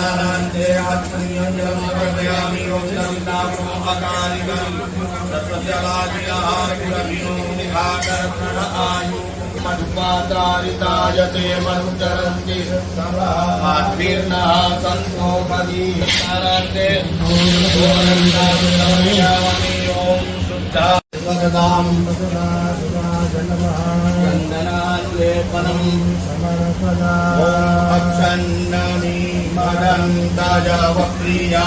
स्नानान्ते आत्मनियञ्जलं समर्पयामि ओंकारिकं तत्त्वजलादिहारकुलभिनो निभाकरत्न आयु मधुपातारितायते मनुचरन्ति माध्वीर्नः सन्तोषदीहरन्ते समर्पयामि ओं शुद्धा चन्दनान्लेपनं समर्पयामि मदन्तजवक्रिया